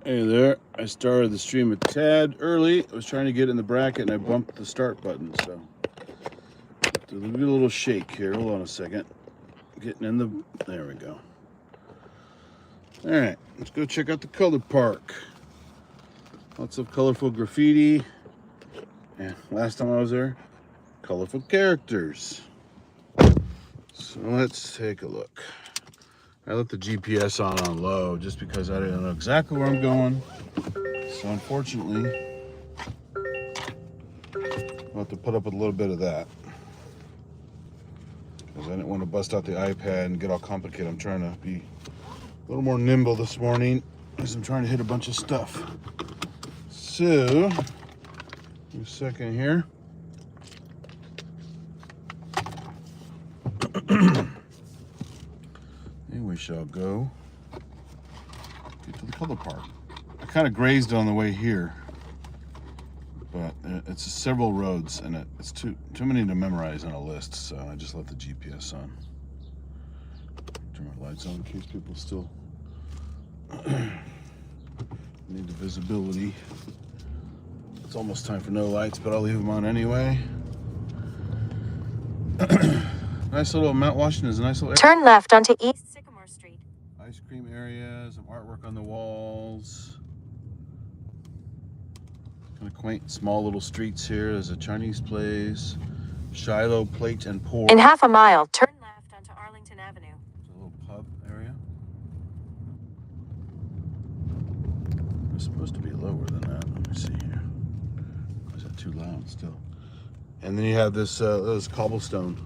Hey there, I started the stream a tad early. I was trying to get in the bracket and I bumped the start button, so do a little shake here. Hold on a second. Getting in the, there we go. All right, let's go check out the color park. Lots of colorful graffiti. And last time I was there, colorful characters. So let's take a look. I left the GPS on low just because I didn't know exactly where I'm going. So unfortunately, I'll have to put up with a little bit of that. Because I didn't want to bust out the iPad and get all complicated. I'm trying to be a little more nimble this morning as I'm trying to hit a bunch of stuff. So, give me a second here. And we shall go get to the color park. I kind of grazed on the way here, but it's several roads and it's too many to memorize on a list, so I just left the GPS on. Turn my lights on in case people still need the visibility. It's almost time for no lights, but I'll leave them on anyway. Nice little Mount Washington is a nice little area. Turn left onto East Sycamore Street. Ice cream area, some artwork on the walls. Kind of quaint, small little streets here. There's a Chinese place, Shiloh Plate and Pour. In half a mile, turn left onto Arlington Avenue. There's a little pub area. It's supposed to be lower than that. Let me see here. Is that too loud still? And then you have this those cobblestone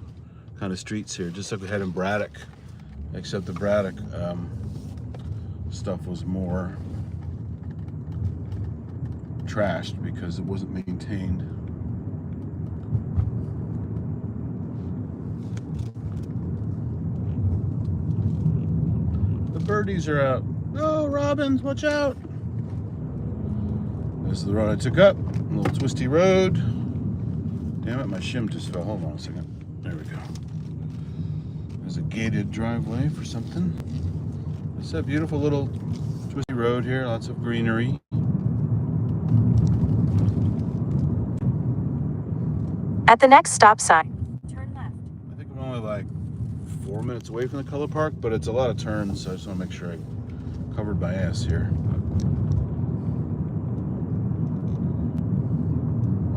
kind of streets here, just like we had in Braddock, except the Braddock stuff was more trashed because it wasn't maintained. The birdies are out. Oh, robins, watch out. This is the road I took up, a little twisty road. Damn it, my shim just fell. Hold on a second. There we go. There's a gated driveway for something. It's a beautiful little twisty road here, lots of greenery. At the next stop sign, turn left. I think I'm only like 4 minutes away from the color park, but it's a lot of turns, so I just want to make sure I covered my ass here.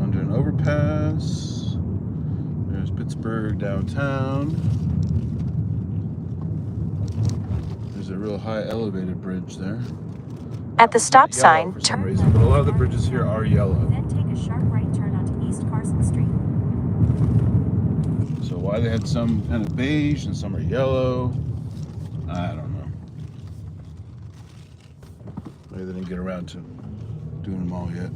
Under an overpass. There's Pittsburgh downtown. There's a real high elevated bridge there. At the stop sign, for some turn reason, but a lot of the bridges here are yellow. Then take a sharp right turn onto East Carson Street. So why they had some kind of beige and some are yellow, I don't know. Maybe they didn't get around to doing them all yet.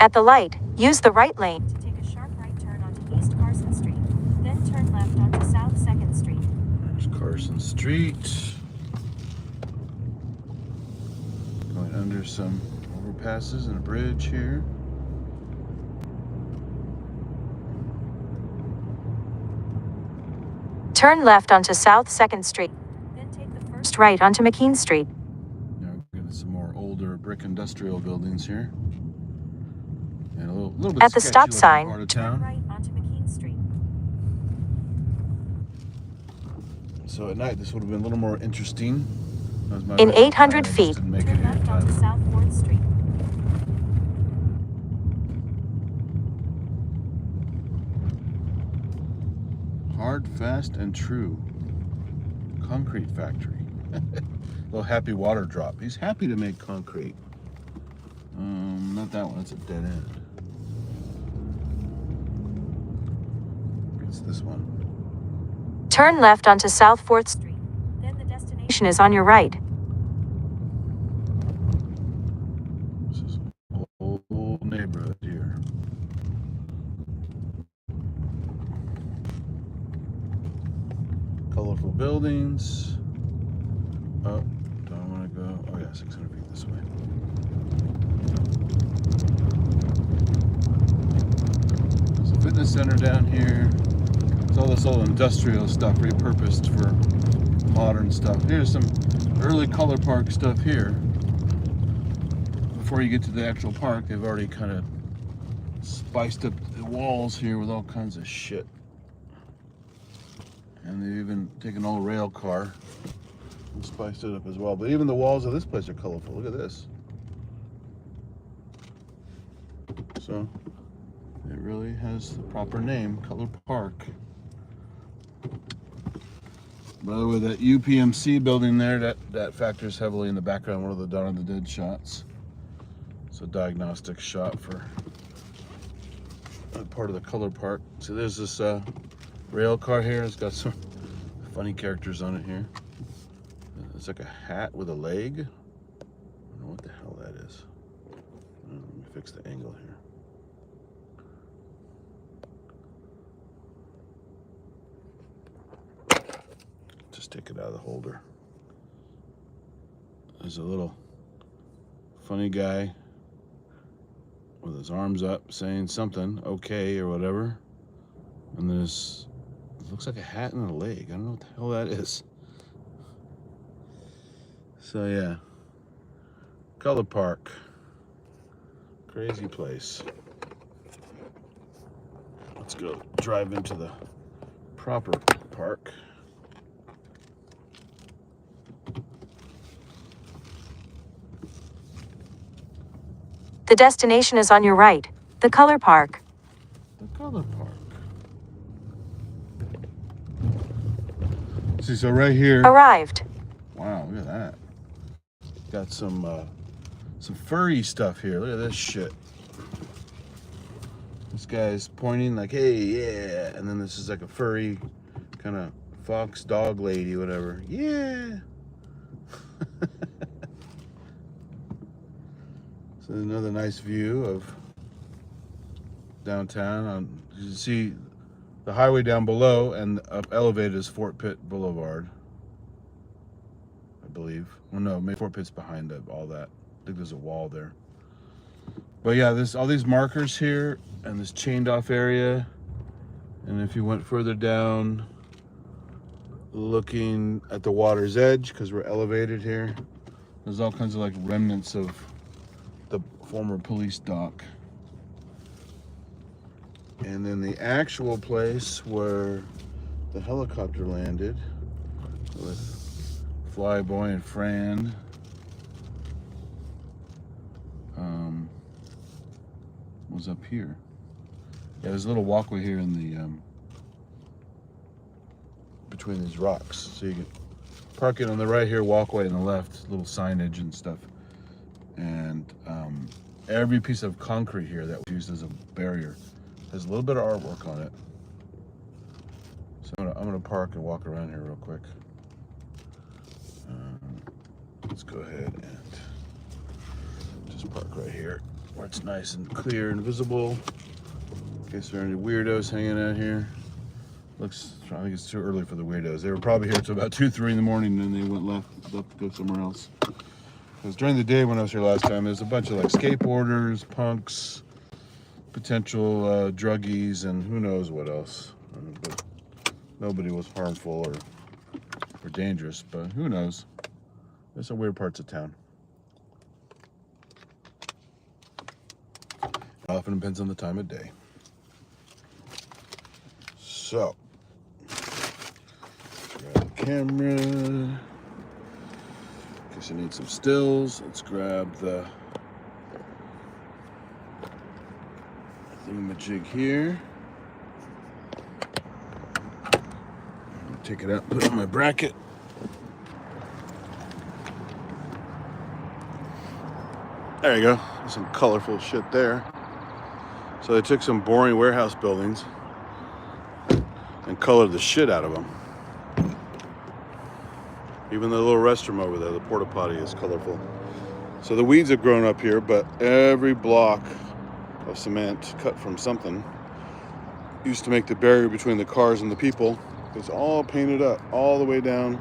At the light, use the right lane to take a sharp right turn onto East Carson Street. Then turn left onto South 2nd Street. There's Carson Street. Going under some overpasses and a bridge here. Turn left onto South 2nd Street. Then take the first right onto McKean Street. Now we're getting some more older brick industrial buildings here. And a little bit At the stop sign, part of turn town. right onto McKean Street. So at night this would have been a little more interesting. In 800 feet, turn left onto South 4th Street. Hard, fast, and true. Concrete factory. Little happy water drop. He's happy to make concrete. Not that one. It's a dead end. It's this one. Turn left onto South 4th Street. Then the destination is on your right. This is a whole neighborhood here. Colorful buildings. Oh, do I want to go? Oh yeah, 600 feet this way. There's a fitness center down here. There's all this old industrial stuff repurposed for modern stuff. Here's some early color park stuff here. before you get to the actual park, they've already kind of spiced up the walls here with all kinds of shit. And they've even taken an old rail car and spiced it up as well. But even the walls of this place are colorful. Look at this. So it really has the proper name, Color Park. By the way, that UPMC building there, that factors heavily in the background, one of the Dawn of the Dead shots. It's a diagnostic shot for part of the Color Park. So there's this rail car here. It's got some funny characters on it here. It's like a hat with a leg. I don't know what the hell that is. Let me fix the angle here. Just take it out of the holder. There's a little funny guy with his arms up saying something, okay, or whatever. And there's, it looks like a hat and a leg. I don't know what the hell that is. So yeah, Color Park. Crazy place. Let's go drive into the proper park. The destination is on your right. The Color Park. The Color Park. See, so right here. Arrived. Wow, look at that. Got some furry stuff here. Look at this shit. This guy's pointing like, hey, yeah. And then this is like a furry kind of fox dog lady, whatever. Yeah. So another nice view of downtown. You can see the highway down below, and up elevated is Fort Pitt Boulevard, I believe. Well, no, maybe Fort Pitt's behind all that. I think there's a wall there. But yeah, there's all these markers here, and this chained off area. And if you went further down, looking at the water's edge, because we're elevated here, there's all kinds of like remnants of the former police dock. And then the actual place where the helicopter landed with Flyboy and Fran was up here. Yeah, there's a little walkway here in the between these rocks. So you can park it on the right here, walkway on the left, little signage and stuff. And every piece of concrete here that was used as a barrier has a little bit of artwork on it. So I'm gonna park and walk around here real quick. Let's go ahead and just park right here where it's nice and clear and visible. In case there are any weirdos hanging out here. I think it's too early for the weirdos. They were probably here till about 2, 3 in the morning, and then they went left to go somewhere else. Because during the day when I was here last time, there's a bunch of like skateboarders, punks, potential druggies, and who knows what else. But nobody was harmful or dangerous, but who knows. There's some weird parts of town. It often depends on the time of day. So, grab the camera. Guess I need some stills. Let's grab the thingamajig here. Take it out, put it on my bracket. There you go. There's some colorful shit there. So they took some boring warehouse buildings and colored the shit out of them. Even the little restroom over there, the porta potty, is colorful. So the weeds have grown up here, but every block of cement cut from something used to make the barrier between the cars and the people. It's all painted up all the way down.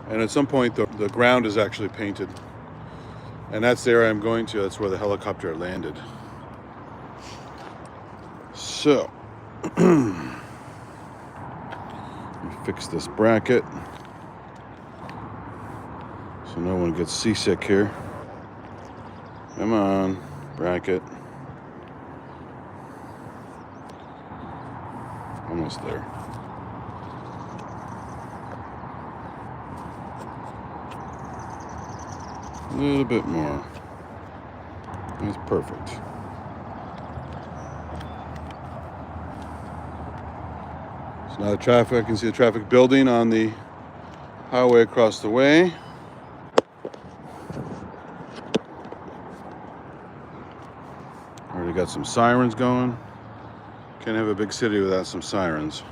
And at some point, the ground is actually painted. And that's the area I'm going to. That's where the helicopter landed. So, let me fix this bracket so no one gets seasick here. Come on, bracket. Almost there. A little bit more. That's perfect. So now the traffic, I can see the traffic building on the highway across the way. Already got some sirens going. Can't have a big city without some sirens.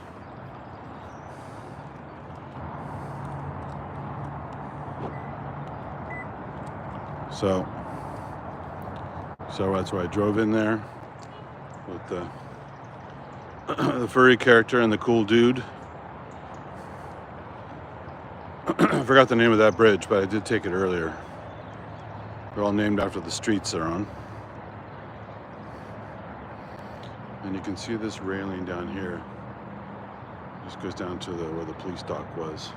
So that's why I drove in there with the furry character and the cool dude. I forgot the name of that bridge, but I did take it earlier. They're all named after the streets they're on. And you can see this railing down here. This goes down to where the police dock was.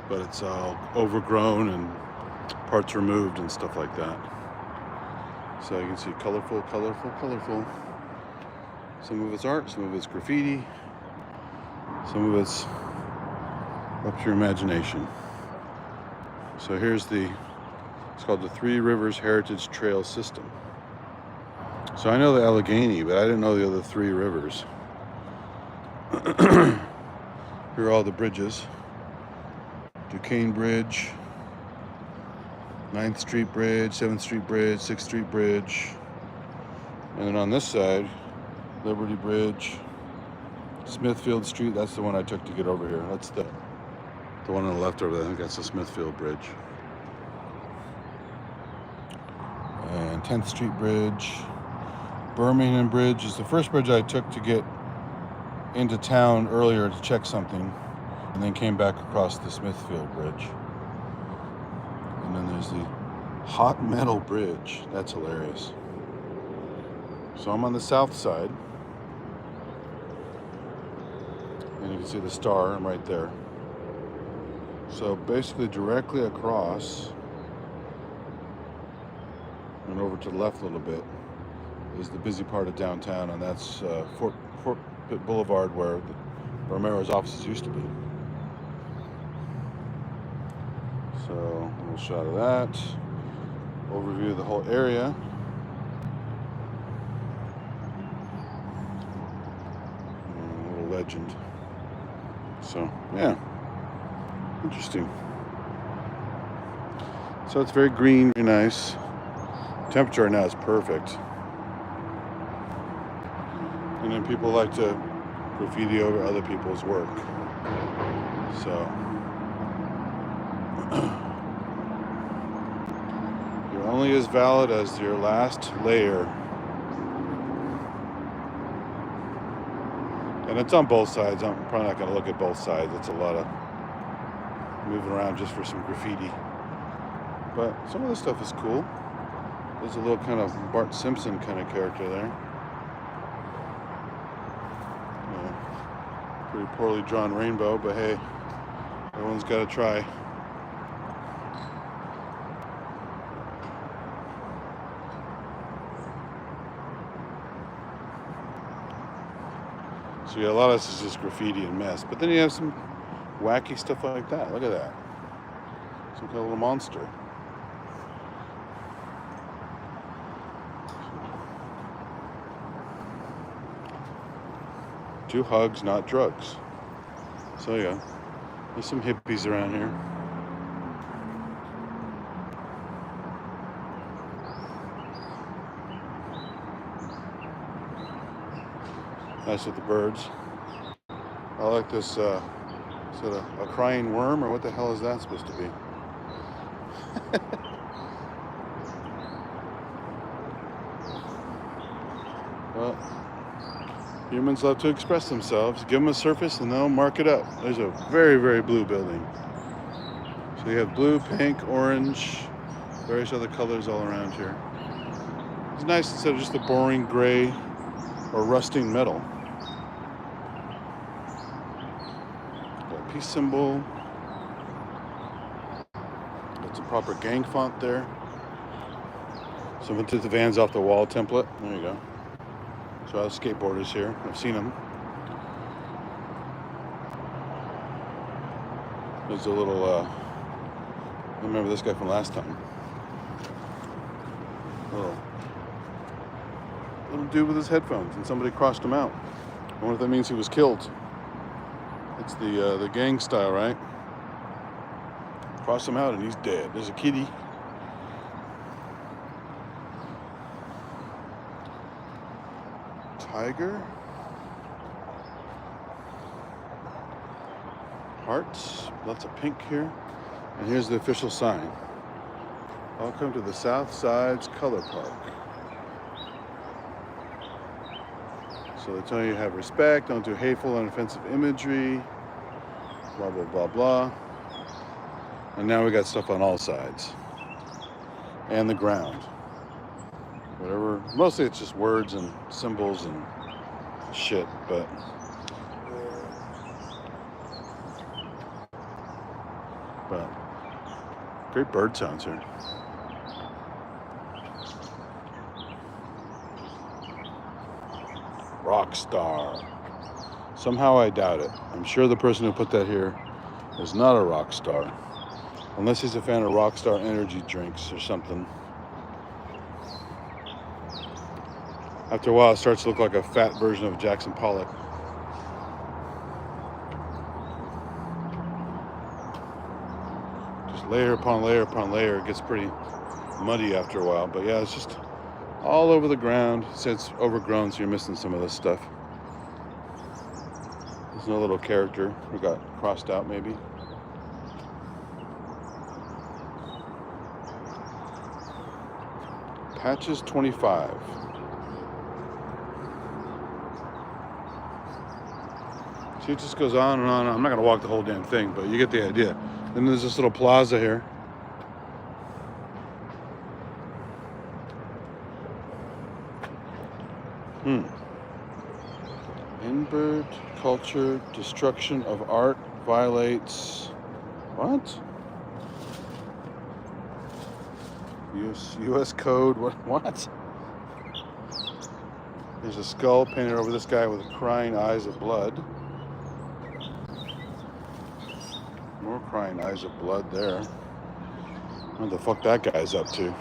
But it's all overgrown and parts removed and stuff like that. So you can see colorful, colorful, colorful. Some of it's art, some of it's graffiti, some of it's up to your imagination. So here's it's called the Three Rivers Heritage Trail System. So I know the Allegheny, but I didn't know the other three rivers. Here are all the bridges. Duquesne Bridge, 9th Street Bridge, 7th Street Bridge, 6th Street Bridge. And then on this side, Liberty Bridge, Smithfield Street. That's the one I took to get over here. That's the one on the left over there. I think that's the Smithfield Bridge. And 10th Street Bridge. Birmingham Bridge is the first bridge I took to get into town earlier to check something. And then came back across the Smithfield Bridge. And then there's the Hot Metal Bridge. That's hilarious. So I'm on the south side. And you can see the star, I'm right there. So basically directly across and over to the left a little bit is the busy part of downtown, and that's Fort Pitt Boulevard where Romero's offices used to be. So a little shot of that. Overview of the whole area. And a little legend. So yeah, interesting. So it's very green, very nice. Temperature right now is perfect. And then people like to graffiti over other people's work. So you're only as valid as your last layer. And it's on both sides. I'm probably not going to look at both sides. It's a lot of moving around just for some graffiti. But some of the stuff is cool. There's a little kind of Bart Simpson kind of character there. Pretty poorly drawn rainbow, but hey, everyone's got to try. So yeah, a lot of this is just graffiti and mess. But then you have some wacky stuff like that. Look at that. Some kind of little monster. Do hugs, not drugs. So yeah, there's some hippies around here. Nice with the birds. I like this, is it a crying worm, or what the hell is that supposed to be? Well, humans love to express themselves. Give them a surface and they'll mark it up. There's a very, very blue building. So you have blue, pink, orange, various other colors all around here. It's nice instead of just the boring gray or rusting metal. peace symbol. That's a proper gang font there. Someone took the Vans off the wall template. There you go. So I have skateboarders here. I've seen them. There's a little, I remember this guy from last time. Little dude with his headphones, and somebody crossed him out. I wonder if that means he was killed. It's the gang style, right? Cross him out and he's dead. There's a kitty. Tiger. Hearts. Lots of pink here. And here's the official sign. Welcome to the South Sides Color Park. So they tell you have respect, don't do hateful and offensive imagery, blah, blah, blah, blah. And now we got stuff on all sides. And the ground. Whatever. Mostly it's just words and symbols and shit, but great bird sounds here. Rockstar. Somehow I doubt it. I'm sure the person who put that here is not a rock star. Unless he's a fan of Rockstar energy drinks or something. After a while, it starts to look like a fat version of Jackson Pollock. Just layer upon layer upon layer. It gets pretty muddy after a while. But yeah, it's just all over the ground. It says it's overgrown, so you're missing some of this stuff. There's no little character who got crossed out, maybe. Patches 25. See, it just goes on and on. I'm not going to walk the whole damn thing, but you get the idea. Then there's this little plaza here. Invert culture, destruction of art violates what? U.S. code. What? There's a skull painted over this guy with crying eyes of blood. More crying eyes of blood there. What the fuck that guy's up to?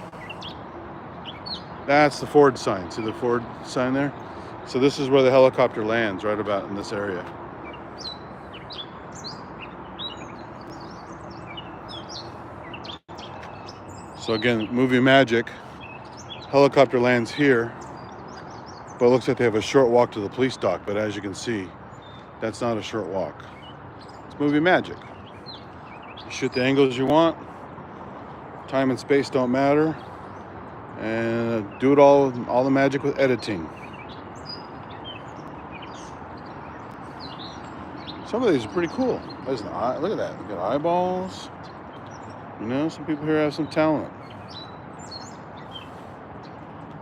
That's the Ford sign. See the Ford sign there? So this is where the helicopter lands, right about in this area. So again, movie magic. Helicopter lands here, but it looks like they have a short walk to the police dock. But as you can see, that's not a short walk. It's movie magic. You shoot the angles you want. Time and space don't matter. And do it all the magic with editing. Some of these are pretty cool. There's an eye. Look at that. You got eyeballs. You know, some people here have some talent.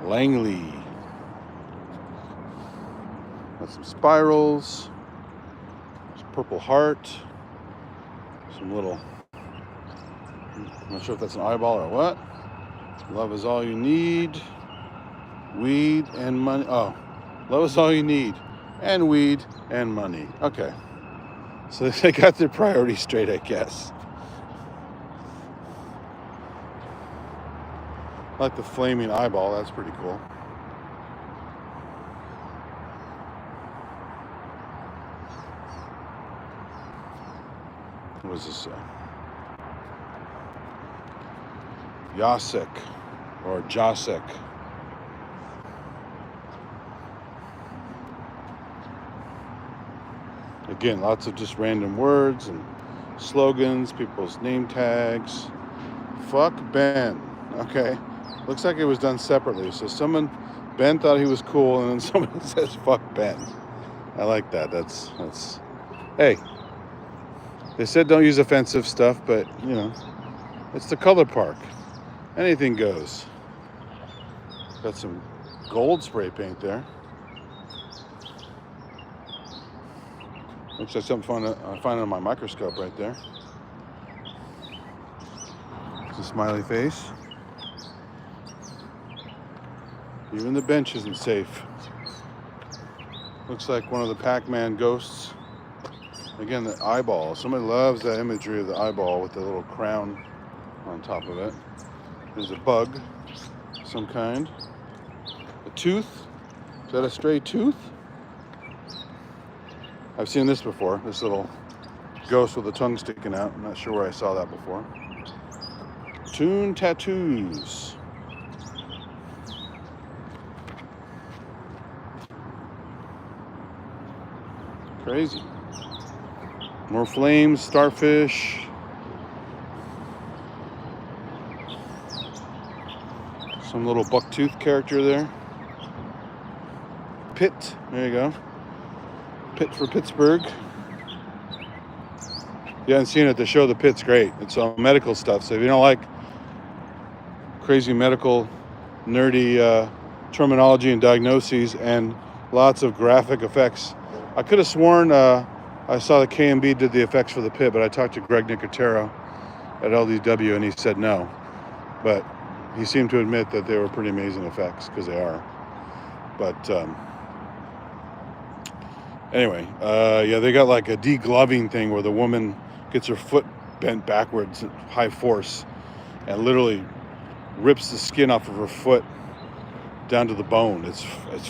Langley. Got some spirals. Some purple heart. Some little. I'm not sure if that's an eyeball or what. Love is all you need. Weed and money. Oh, love is all you need. And weed and money. Okay. So they got their priorities straight, I guess. I like the flaming eyeball. That's pretty cool. What does this say? Yasek or Jasek. Again, lots of just random words and slogans, people's name tags. Fuck Ben. Okay. Looks like it was done separately. So Ben thought he was cool, and then someone says fuck Ben. I like that. That's hey. They said don't use offensive stuff, but you know, it's the color park. Anything goes. Got some gold spray paint there. Looks like something I find on my microscope right there. It's a smiley face. Even the bench isn't safe. Looks like one of the Pac-Man ghosts. Again, the eyeball. Somebody loves that imagery of the eyeball with the little crown on top of it. There's a bug, some kind. A tooth. Is that a stray tooth? I've seen this before. This little ghost with a tongue sticking out. I'm not sure where I saw that before. Toon tattoos. Crazy. More flames, starfish. Some little bucktooth character there. Pitt, there you go. Pitt for Pittsburgh. You haven't seen it, the show The Pitt's great. It's all medical stuff, so if you don't like crazy medical, nerdy terminology and diagnoses and lots of graphic effects. I could have sworn I saw that KMB did the effects for The Pit, but I talked to Greg Nicotero at LDW and he said no. But he seemed to admit that they were pretty amazing effects, because they are. But anyway, yeah, they got like a degloving thing where the woman gets her foot bent backwards at high force and literally rips the skin off of her foot down to the bone. It's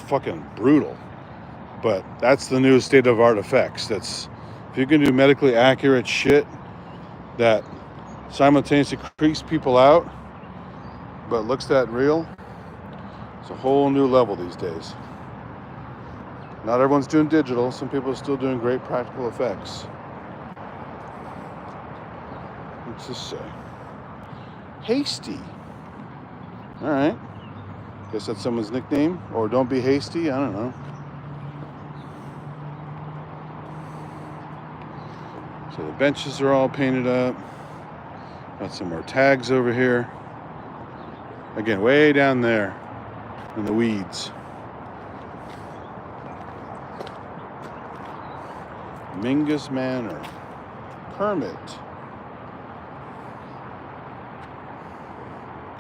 fucking brutal. But that's the new state-of-art effects. That's, if you can do medically accurate shit that simultaneously creeps people out but looks that real, it's a whole new level these days. Not everyone's doing digital. Some people are still doing great practical effects. What's this say? Hasty. All right. Guess that's someone's nickname. Or don't be hasty. I don't know. So the benches are all painted up. Got some more tags over here. Again, way down there in the weeds. Mingus Manor. Kermit.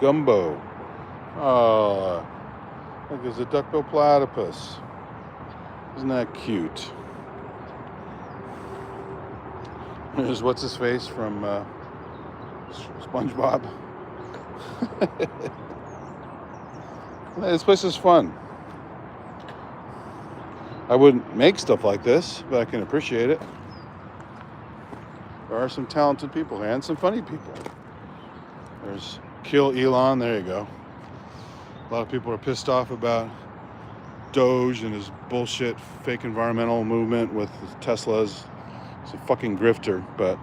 Gumbo. Oh, look, there's a duckbill platypus. Isn't that cute? There's what's his face from SpongeBob. This place is fun. I wouldn't make stuff like this, but I can appreciate it. There are some talented people here and some funny people. There's Kill Elon, there you go. A lot of people are pissed off about Doge and his bullshit fake environmental movement with Teslas. He's a fucking grifter, but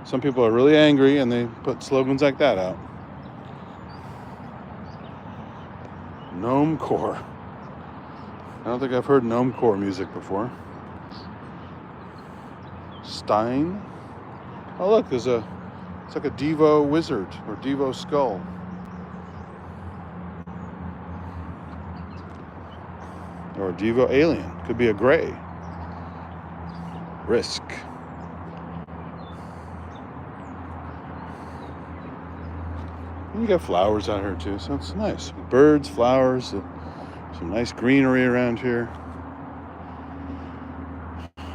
some people are really angry and they put slogans like that out. Gnomecore. I don't think I've heard Gnomecore music before. Stein. Oh look, it's like a Devo wizard or Devo skull. Or a Devo alien. Could be a gray. Risk. And you got flowers out here too, so it's nice. Birds, flowers, some nice greenery around here.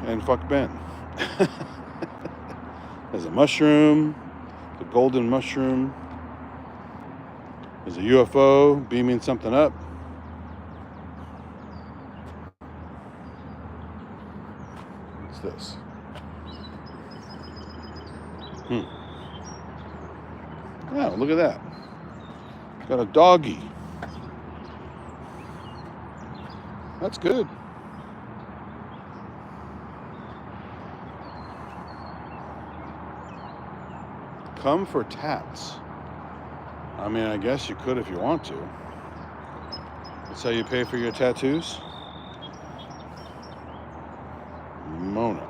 And fuck Ben. There's a mushroom, the golden mushroom. There's a UFO beaming something up. What's this? Oh, look at that. Got a doggy. That's good. Come for tats. I mean, I guess you could if you want to. That's how you pay for your tattoos? Mona.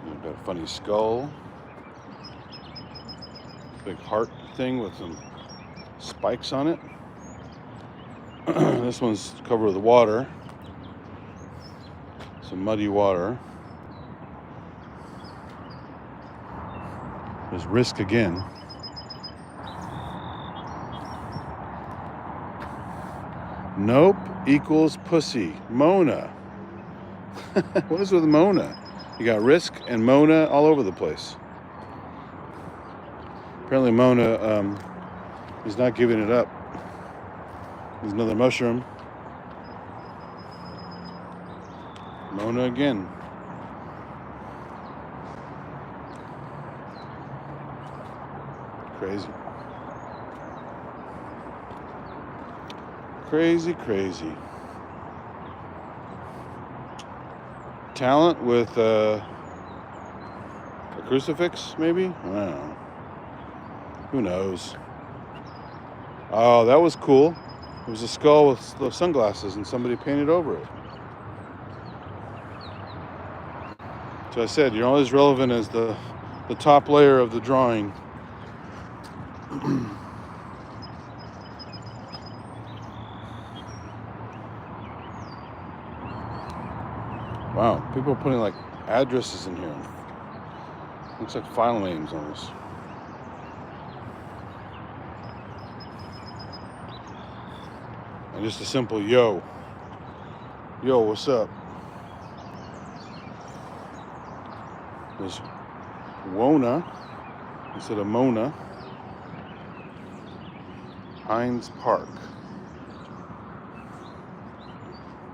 You've got a funny skull. Big heart thing with some spikes on it. This one's covered with water. Some muddy water. There's Risk again. Nope equals pussy. Mona. What is with Mona? You got Risk and Mona all over the place. Apparently Mona is not giving it up. There's another mushroom. Mona again. Crazy. Crazy, crazy. Talent with a crucifix, maybe? I don't know. Who knows? Oh, that was cool. It was a skull with sunglasses and somebody painted over it. So I said, you're only as relevant as the top layer of the drawing. Wow, people are putting like addresses in here. Looks like file names almost. And just a simple yo. Yo, what's up? There's Wona instead of Mona. Hines Park.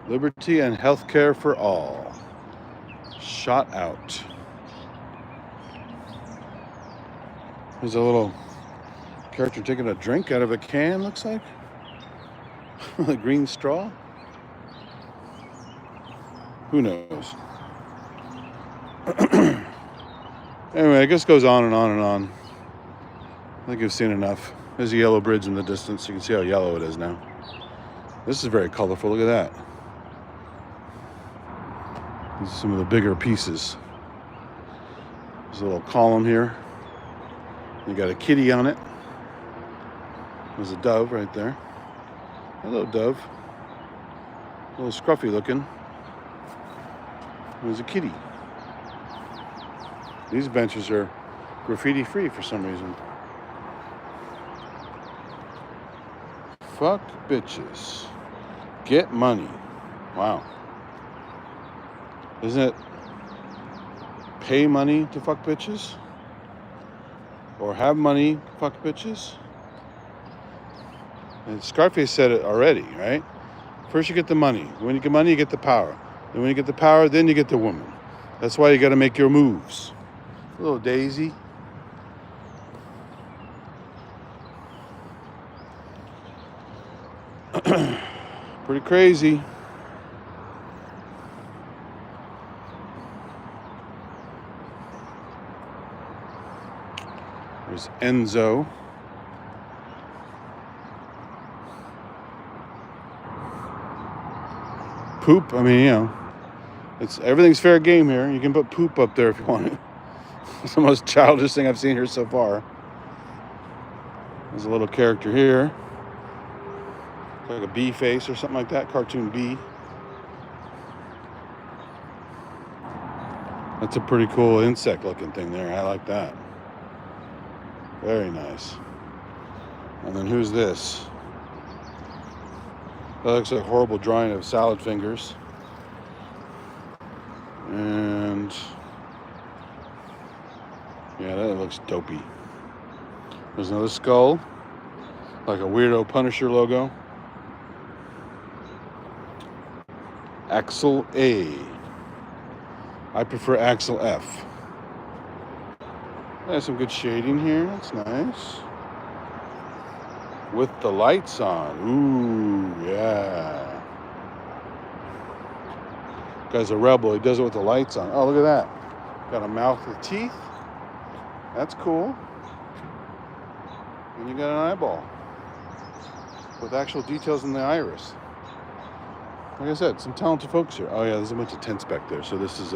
Liberty and healthcare for all. Shot out. There's a little character taking a drink out of a can, looks like. A green straw. Who knows? Anyway, it just goes on and on and on. I think you've seen enough. There's a yellow bridge in the distance. You can see how yellow it is now. This is very colorful. Look at that. These are some of the bigger pieces. There's a little column here. You got a kitty on it. There's a dove right there. Hello, dove. A little scruffy looking. There's a kitty. These benches are graffiti free for some reason. Fuck bitches. Get money. Wow. Isn't it pay money to fuck bitches? Or have money to fuck bitches? And Scarface said it already, right? First you get the money. When you get money, you get the power. Then when you get the power, then you get the woman. That's why you got to make your moves. A little Daisy. Pretty crazy. There's Enzo. Poop, I mean, you know, everything's fair game here. You can put poop up there if you want it. It's the most childish thing I've seen here so far. There's a little character here. Like a bee face or something like that. Cartoon bee. That's a pretty cool insect looking thing there. I like that. Very nice. And then who's this? That looks like a horrible drawing of salad fingers. And yeah, that looks dopey. There's another skull. Like a weirdo Punisher logo. Axel A. I prefer Axel F. There's some good shading here. That's nice. With the lights on. Ooh, yeah. Guy's a rebel. He does it with the lights on. Oh, look at that. Got a mouth with teeth. That's cool. And you got an eyeball with actual details in the iris. Like I said, some talented folks here. Oh yeah, there's a bunch of tents back there. So this is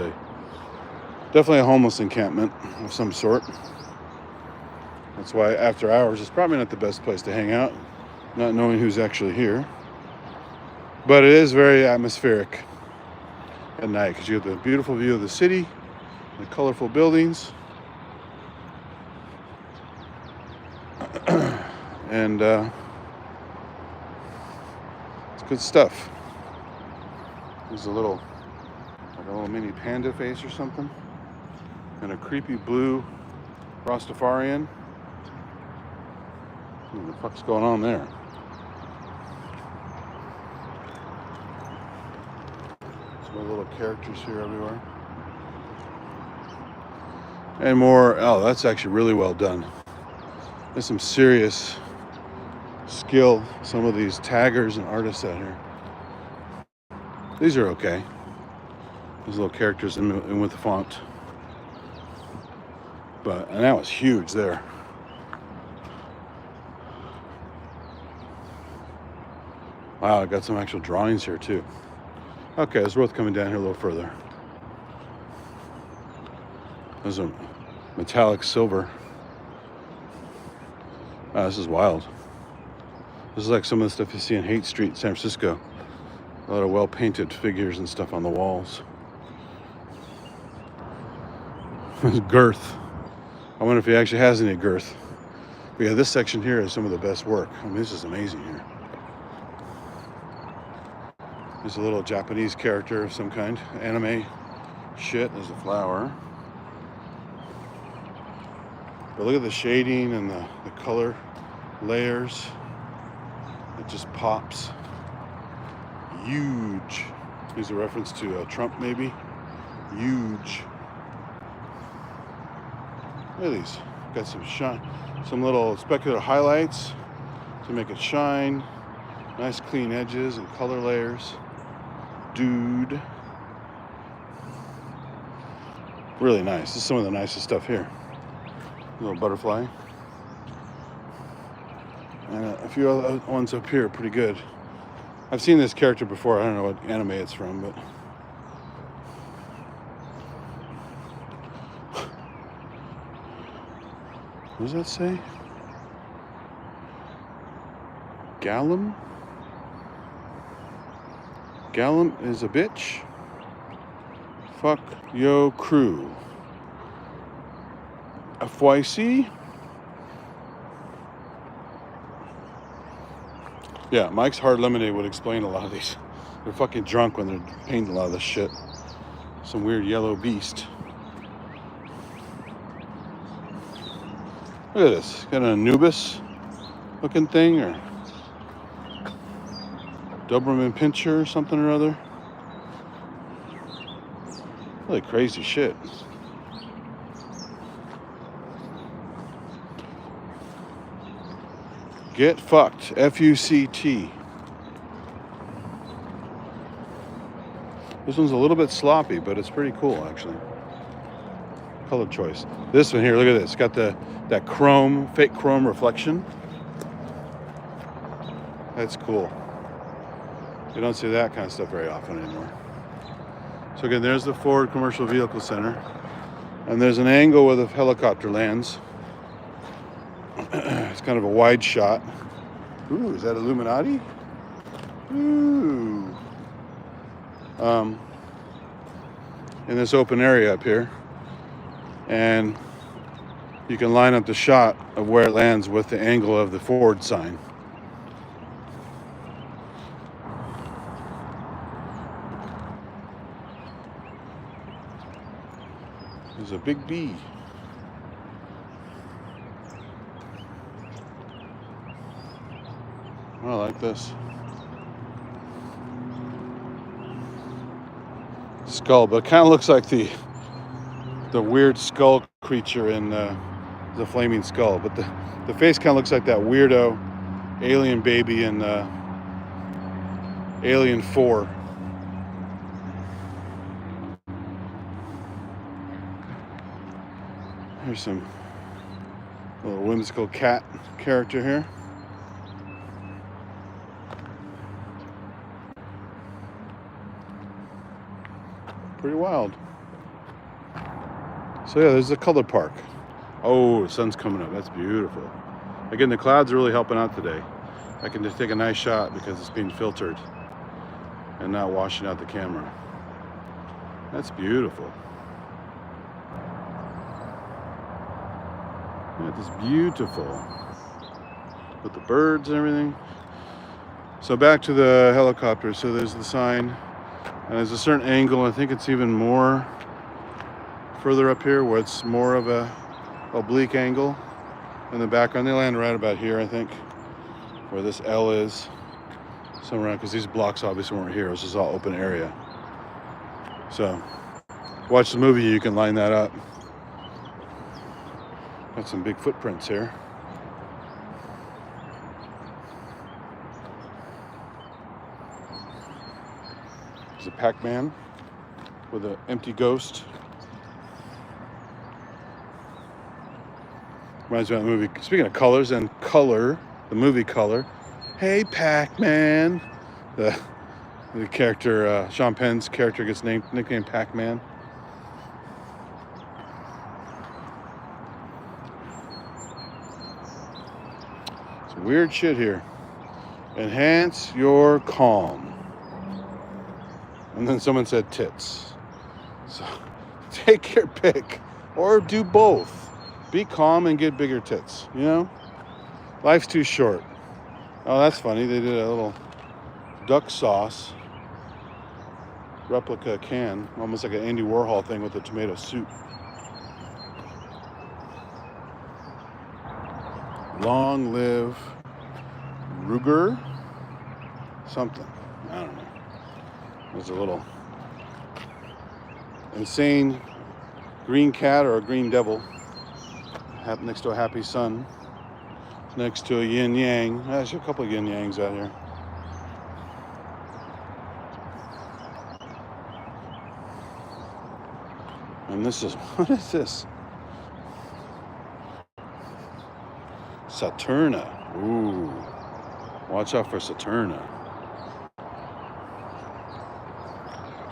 definitely a homeless encampment of some sort. That's why after hours it's probably not the best place to hang out, not knowing who's actually here. But it is very atmospheric. at night, because you have the beautiful view of the city, the colorful buildings, and it's good stuff. There's a little mini panda face or something, and a creepy blue Rastafarian. What the fuck's going on there? Some little characters here everywhere. And more. Oh, that's actually really well done. There's some serious skill. Some of these taggers and artists out here. These are okay. These little characters in with the font. And that was huge there. Wow, I got some actual drawings here too. Okay, it's worth coming down here a little further. There's a metallic silver. Wow, this is wild. This is like some of the stuff you see in Haight Street, San Francisco. A lot of well-painted figures and stuff on the walls. Girth. I wonder if he actually has any girth. But yeah, this section here is some of the best work. I mean, this is amazing here. There's a little Japanese character of some kind. Anime shit. There's a flower. But look at the shading and the color layers. It just pops. Huge. Here's a reference to Trump, maybe. Huge. Look at these. Got some shine, some little specular highlights to make it shine. Nice clean edges and color layers. Dude. Really nice. This is some of the nicest stuff here. Little butterfly. And a few other ones up here, pretty good. I've seen this character before. I don't know what anime it's from, but what does that say? Gallum? Gallum is a bitch. Fuck yo crew. FYC? Yeah, Mike's Hard Lemonade would explain a lot of these. They're fucking drunk when they're painting a lot of this shit. Some weird yellow beast. Look at this. Got an Anubis looking thing, or Doberman Pinscher or something or other. Really crazy shit. Get fucked. F-U-C-T. This one's a little bit sloppy, but it's pretty cool, actually. Color choice. This one here, look at this. Got that chrome, fake chrome reflection. That's cool. You don't see that kind of stuff very often anymore. So again, there's the Ford Commercial Vehicle Center. And there's an angle where the helicopter lands. It's kind of a wide shot. Ooh, is that Illuminati? Ooh. In this open area up here. And you can line up the shot of where it lands with the angle of the Ford sign. There's a big bee. I like this. Skull, but it kind of looks like the weird skull creature in the Flaming Skull. But the face kind of looks like that weirdo alien baby in Alien 4. Here's some little whimsical cat character here. Pretty wild. So yeah, there's the color park. Oh, the sun's coming up. That's beautiful. Again, the clouds are really helping out today. I can just take a nice shot because it's being filtered and not washing out the camera. That's beautiful. That is beautiful. With the birds and everything. So back to the helicopter. So there's the sign. And there's a certain angle. I think it's even more further up here where it's more of a oblique angle in the background. They land right about here, I think, where this L is. Somewhere around, because these blocks obviously weren't here. This is all open area. So watch the movie, you can line that up. Got some big footprints here. There's a Pac-Man with an empty ghost. Reminds me of the movie. Speaking of colors and Color, the movie Color. Hey, Pac-Man. The character, Sean Penn's character gets nicknamed Pac-Man. Some weird shit here. Enhance your calm. And then someone said tits. So take your pick or do both. Be calm and get bigger tits, you know? Life's too short. Oh, that's funny. They did a little duck sauce replica can, almost like an Andy Warhol thing with a tomato soup. Long live Ruger something. I don't know. There's a little insane green cat or a green devil next to a happy sun, next to a yin yang. There's a couple of yin yangs out here. And this is, what is this? Saturna. Ooh. Watch out for Saturna.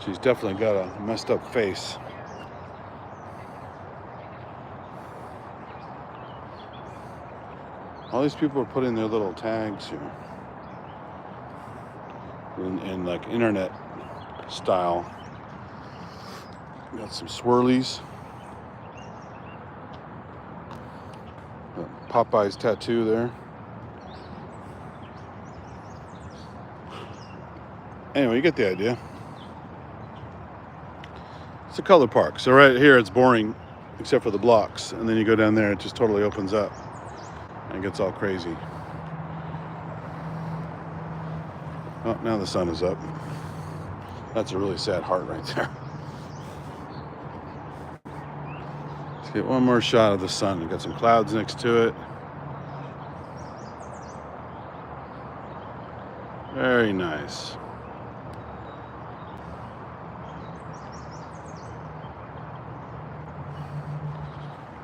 She's definitely got a messed up face. All these people are putting their little tags here. In like internet style. Got some swirlies. Popeye's tattoo there. Anyway, you get the idea. It's a color park. So right here it's boring except for the blocks. And then you go down there, it just totally opens up and gets all crazy. Oh, now the sun is up. That's a really sad heart right there. Let's get one more shot of the sun. We've got some clouds next to it. Very nice.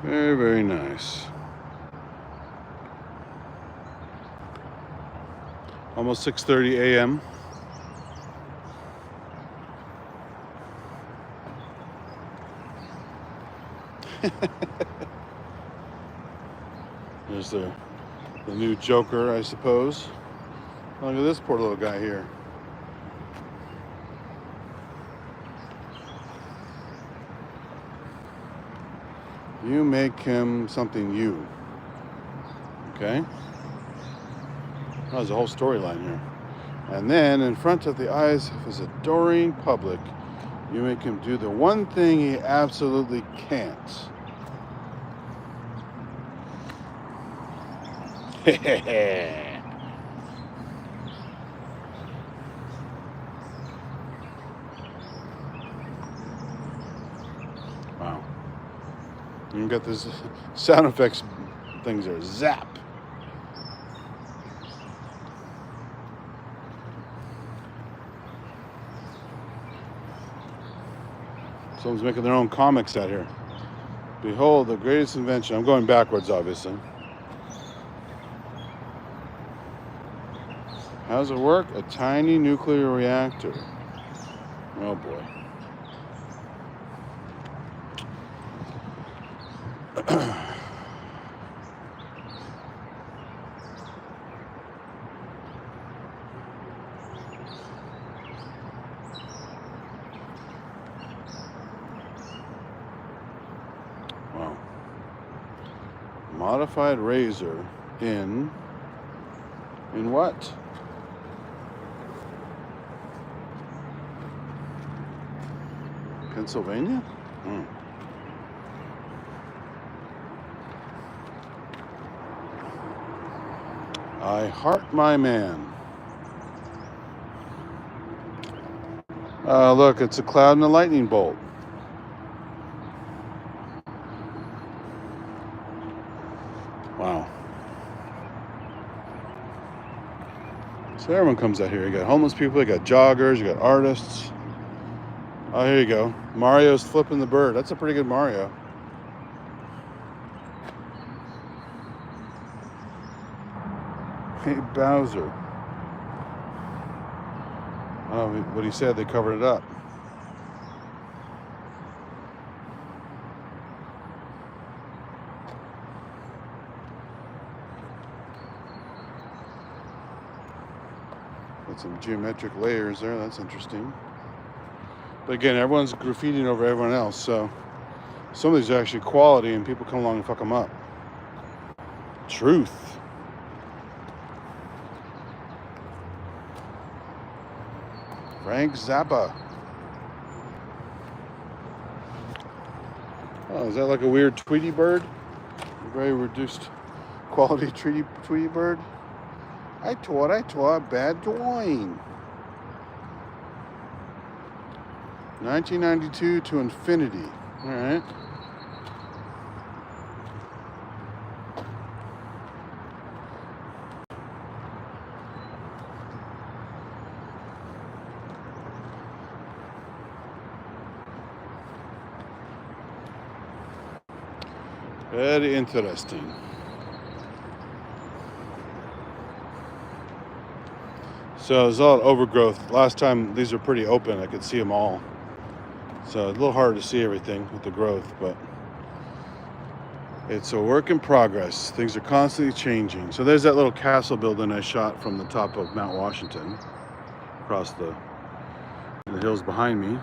Very, very nice. Almost 6:30 a.m. There's the new Joker, I suppose. Look at this poor little guy here. You make him something you. Okay? There's a whole storyline here. And then in front of the eyes of his adoring public, you make him do the one thing he absolutely can't. Wow. You got this sound effects things there. Zap. Someone's making their own comics out here. Behold the greatest invention. I'm going backwards, obviously. How does it work? A tiny nuclear reactor. Oh boy. Modified Razor in what? Pennsylvania? I heart my man. Look, it's a cloud and a lightning bolt. Wow. So everyone comes out here. You got homeless people, you got joggers, you got artists. Oh, here you go. Mario's flipping the bird. That's a pretty good Mario. Hey, Bowser. Oh, what he said, they covered it up. Got some geometric layers there. That's interesting. But again, everyone's graffitiing over everyone else, so some of these are actually quality, and people come along and fuck them up. Truth. Frank Zappa. Oh, is that like a weird Tweety bird? A very reduced quality Tweety bird? I thought, bad drawing. 1992 to infinity. All right. Very interesting. So there's a lot of overgrowth. Last time these were pretty open. I could see them all. So it's a little hard to see everything with the growth, but it's a work in progress. Things are constantly changing. So there's that little castle building I shot from the top of Mount Washington, across the hills behind me.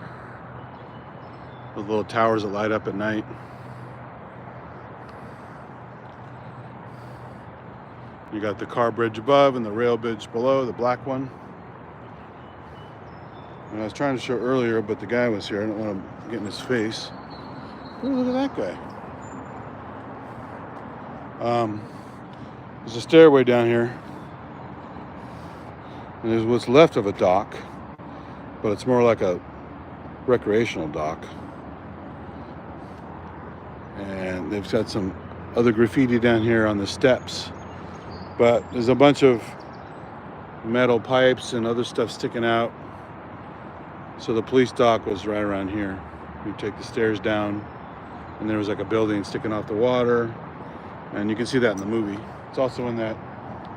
Those little towers that light up at night. You got the car bridge above and the rail bridge below, the black one. And I was trying to show earlier, but the guy was here. I don't want to get in his face. Ooh, look at that guy. There's a stairway down here. And there's what's left of a dock, but it's more like a recreational dock. And they've got some other graffiti down here on the steps. But there's a bunch of metal pipes and other stuff sticking out. So the police dock was right around here. You take the stairs down, and there was like a building sticking off the water. And you can see that in the movie. It's also in that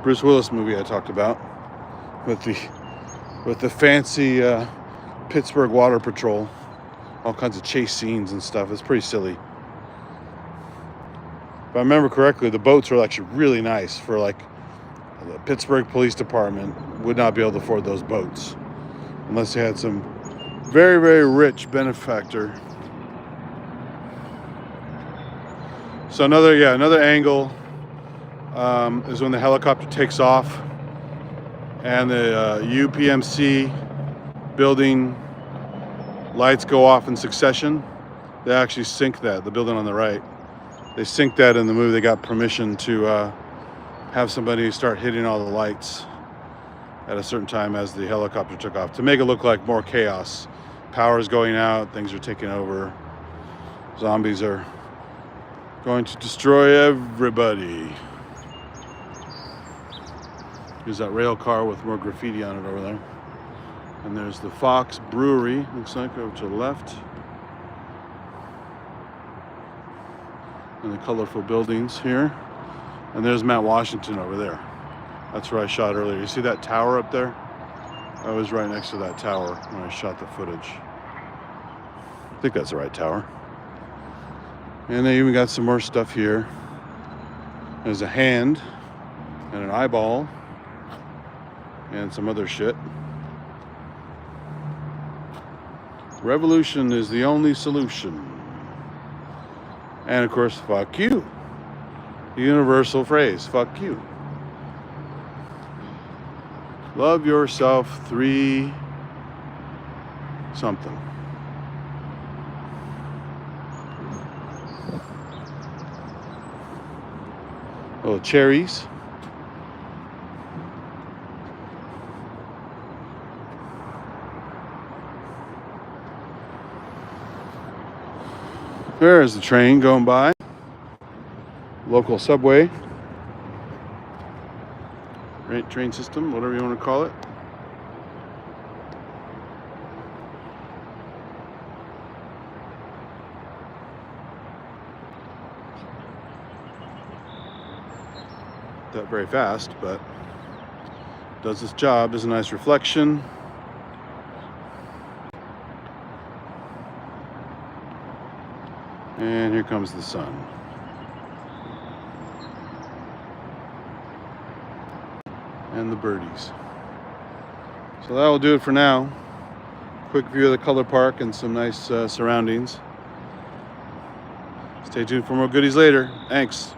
Bruce Willis movie I talked about with the fancy Pittsburgh Water Patrol. All kinds of chase scenes and stuff. It's pretty silly. If I remember correctly, the boats are actually really nice for like the Pittsburgh Police Department would not be able to afford those boats unless they had some very, very rich benefactor. So another angle is when the helicopter takes off and the UPMC building lights go off in succession. They actually sync that, the building on the right. They synced that in the movie. They got permission to have somebody start hitting all the lights at a certain time as the helicopter took off to make it look like more chaos. Power's going out, things are taking over. Zombies are going to destroy everybody. There's that rail car with more graffiti on it over there. And there's the Fox Brewery, looks like, over to the left. And the colorful buildings here. And there's Mount Washington over there. That's where I shot earlier. You see that tower up there? I was right next to that tower when I shot the footage. I think that's the right tower. And they even got some more stuff here. There's a hand and an eyeball and some other shit. Revolution is the only solution. And of course, fuck you. Universal phrase. Fuck you. Love yourself 3 something. Little cherries. There's the train going by. Local subway. Right, train system, whatever you want to call it. Not very fast, but does its job. There's a nice reflection. And here comes the sun. And the birdies. So that will do it for now. Quick view of the color park and some nice surroundings. Stay tuned for more goodies later. Thanks.